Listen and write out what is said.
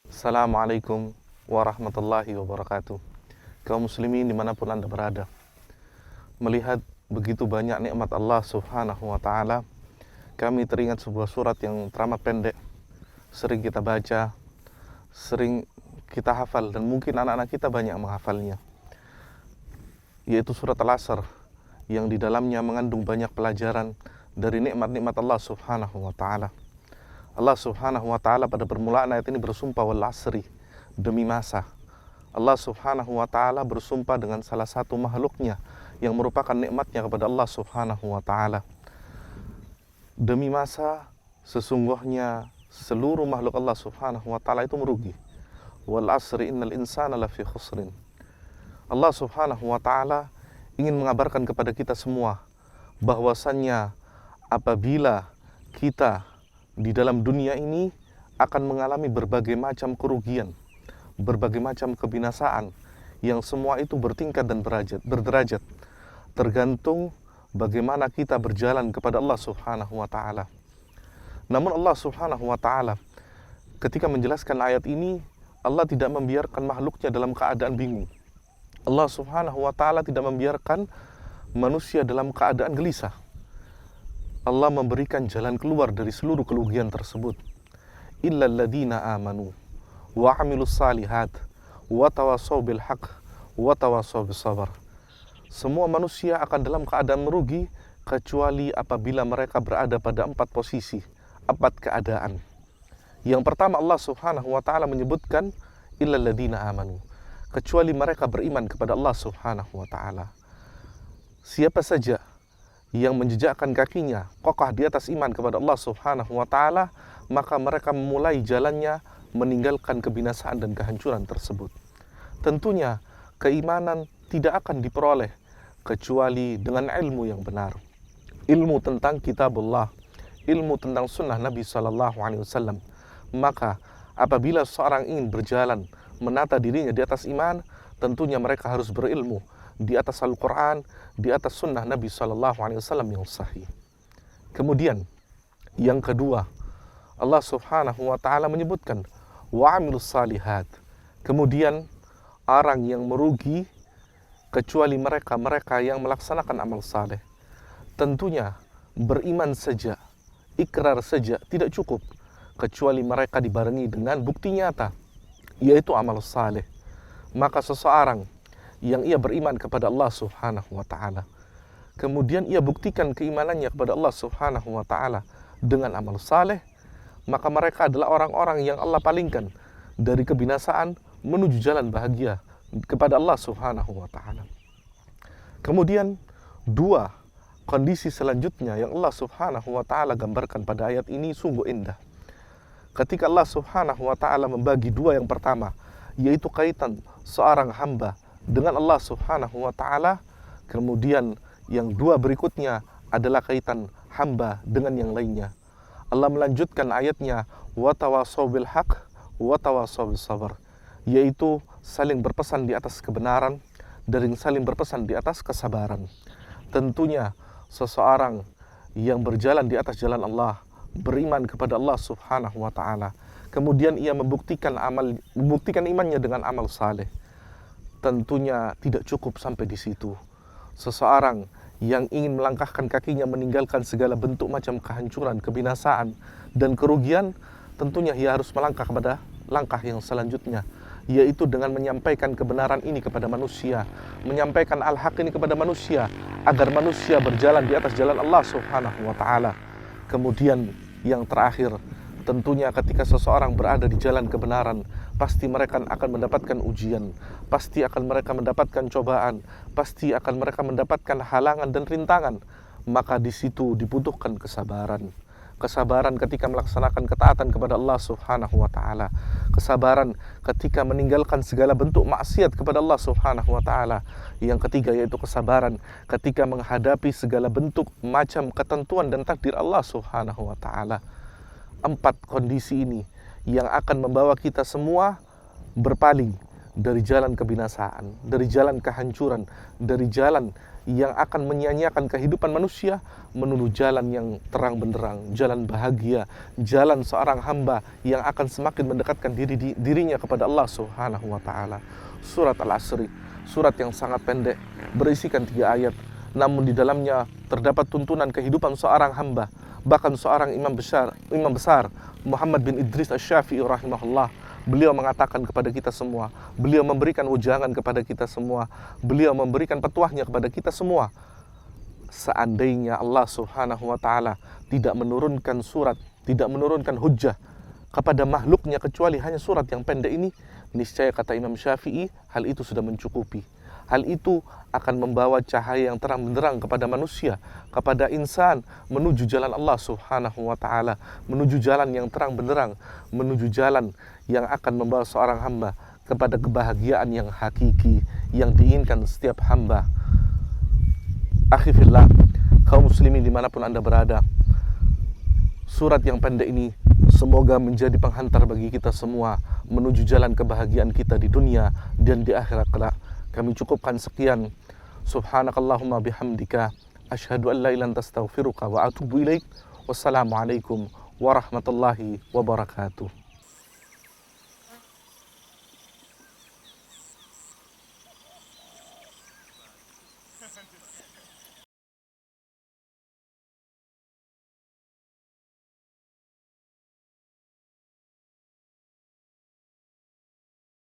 Assalamualaikum warahmatullahi wabarakatuh. Kaum muslimin dimanapun Anda berada, melihat begitu banyak nikmat Allah subhanahu wa ta'ala, kami teringat sebuah surat yang teramat pendek, sering kita baca, sering kita hafal, dan mungkin anak-anak kita banyak menghafalnya, yaitu surat Al-Asr, yang di dalamnya mengandung banyak pelajaran dari nikmat-nikmat Allah subhanahu wa ta'ala. Allah subhanahu wa ta'ala pada permulaan ayat ini bersumpah wal asri, demi masa. Allah subhanahu wa ta'ala bersumpah dengan salah satu makhluknya yang merupakan nikmatnya kepada Allah subhanahu wa ta'ala. Demi masa, sesungguhnya seluruh makhluk Allah subhanahu wa ta'ala itu merugi. Wal asri innal insana lafi khusrin. Allah subhanahu wa ta'ala ingin mengabarkan kepada kita semua bahwasannya apabila kita di dalam dunia ini akan mengalami berbagai macam kerugian, berbagai macam kebinasaan, yang semua itu bertingkat dan berderajat, tergantung bagaimana kita berjalan kepada Allah subhanahu wa ta'ala. Namun Allah subhanahu wa ta'ala ketika menjelaskan ayat ini, Allah tidak membiarkan makhluknya dalam keadaan bingung. Allah subhanahu wa ta'ala tidak membiarkan manusia dalam keadaan gelisah. Allah memberikan jalan keluar dari seluruh kerugian tersebut. Illal ladina amanu wa amilus salihat wa tawasaw bil haqq wa tawasaw bis sabar. Semua manusia akan dalam keadaan merugi kecuali apabila mereka berada pada 4 posisi, 4 keadaan. Yang pertama, Allah subhanahu wa ta'ala menyebutkan illal ladina amanu, kecuali mereka beriman kepada Allah subhanahu wa ta'ala. Siapa saja yang menjejakkan kakinya kokoh di atas iman kepada Allah subhanahu wa ta'ala, maka mereka memulai jalannya meninggalkan kebinasaan dan kehancuran tersebut. Tentunya keimanan tidak akan diperoleh kecuali dengan ilmu yang benar. Ilmu tentang kitabullah, ilmu tentang sunnah Nabi SAW. Maka apabila seorang ingin berjalan menata dirinya di atas iman, tentunya mereka harus berilmu di atas Al-Quran, di atas sunnah Nabi SAW yang sahih. Kemudian yang kedua, Allah subhanahu wa ta'ala menyebutkan wa amilus salihat. Kemudian orang yang merugi kecuali mereka yang melaksanakan amal saleh. Tentunya beriman saja, ikrar saja tidak cukup, kecuali mereka dibarengi dengan bukti nyata, yaitu amal saleh. Maka seseorang yang ia beriman kepada Allah subhanahu wa ta'ala, kemudian ia buktikan keimanannya kepada Allah subhanahu wa ta'ala dengan amal saleh, maka mereka adalah orang-orang yang Allah palingkan dari kebinasaan menuju jalan bahagia kepada Allah subhanahu wa ta'ala. Kemudian 2 kondisi selanjutnya yang Allah subhanahu wa ta'ala gambarkan pada ayat ini sungguh indah. Ketika Allah subhanahu wa ta'ala membagi 2 yang pertama, yaitu kaitan seorang hamba dengan Allah subhanahu wa ta'ala, kemudian yang 2 berikutnya adalah kaitan hamba dengan yang lainnya. Allah melanjutkan ayatnya wa tawasaw bil haqq wa tawasaw bis sabar, yaitu saling berpesan di atas kebenaran dan saling berpesan di atas kesabaran. Tentunya seseorang yang berjalan di atas jalan Allah, beriman kepada Allah subhanahu wa ta'ala, kemudian ia membuktikan imannya dengan amal saleh, tentunya tidak cukup sampai di situ. Seseorang yang ingin melangkahkan kakinya meninggalkan segala bentuk macam kehancuran, kebinasaan, dan kerugian, tentunya ia harus melangkah kepada langkah yang selanjutnya, yaitu dengan menyampaikan kebenaran ini kepada manusia, menyampaikan al-haq ini kepada manusia, agar manusia berjalan di atas jalan Allah subhanahu wa ta'ala. Kemudian yang terakhir, tentunya ketika seseorang berada di jalan kebenaran, pasti mereka akan mendapatkan ujian, pasti akan mereka mendapatkan cobaan, pasti akan mereka mendapatkan halangan dan rintangan. Maka di situ dibutuhkan kesabaran. Kesabaran ketika melaksanakan ketaatan kepada Allah subhanahu wa ta'ala. Kesabaran ketika meninggalkan segala bentuk maksiat kepada Allah subhanahu wa ta'ala. Yang ketiga yaitu kesabaran ketika menghadapi segala bentuk macam ketentuan dan takdir Allah subhanahu wa ta'ala. 4 kondisi ini yang akan membawa kita semua berpaling dari jalan kebinasaan, dari jalan kehancuran, dari jalan yang akan menyia-nyiakan kehidupan manusia menuju jalan yang terang benderang, jalan bahagia, jalan seorang hamba yang akan semakin mendekatkan dirinya kepada Allah Subhanahu wa taala. Surat Al-Asri, surat yang sangat pendek, berisikan 3 ayat, namun di dalamnya terdapat tuntunan kehidupan seorang hamba. Bahkan seorang imam besar Muhammad bin Idris Asy-Syafi'i rahimahullah, beliau mengatakan kepada kita semua, beliau memberikan ujangan kepada kita semua, beliau memberikan petuahnya kepada kita semua. Seandainya Allah Subhanahu wa taala tidak menurunkan surat, tidak menurunkan hujjah kepada makhluknya kecuali hanya surat yang pendek ini, niscaya kata Imam Syafi'i, hal itu sudah mencukupi. Hal itu akan membawa cahaya yang terang benderang kepada manusia, kepada insan, menuju jalan Allah Subhanahu wa taala, menuju jalan yang terang benderang, menuju jalan yang akan membawa seorang hamba kepada kebahagiaan yang hakiki yang diinginkan setiap hamba. Akhifillah, kaum muslimin dimanapun Anda berada, surat yang pendek ini semoga menjadi penghantar bagi kita semua menuju jalan kebahagiaan kita di dunia dan di akhirat kelak. Kami cukupkan sekian. Subhanakallahumma bihamdika asyhadu an la ilaha illa anta astaghfiruka wa atubu ilaik. Wassalamualaikum warahmatullahi wabarakatuh.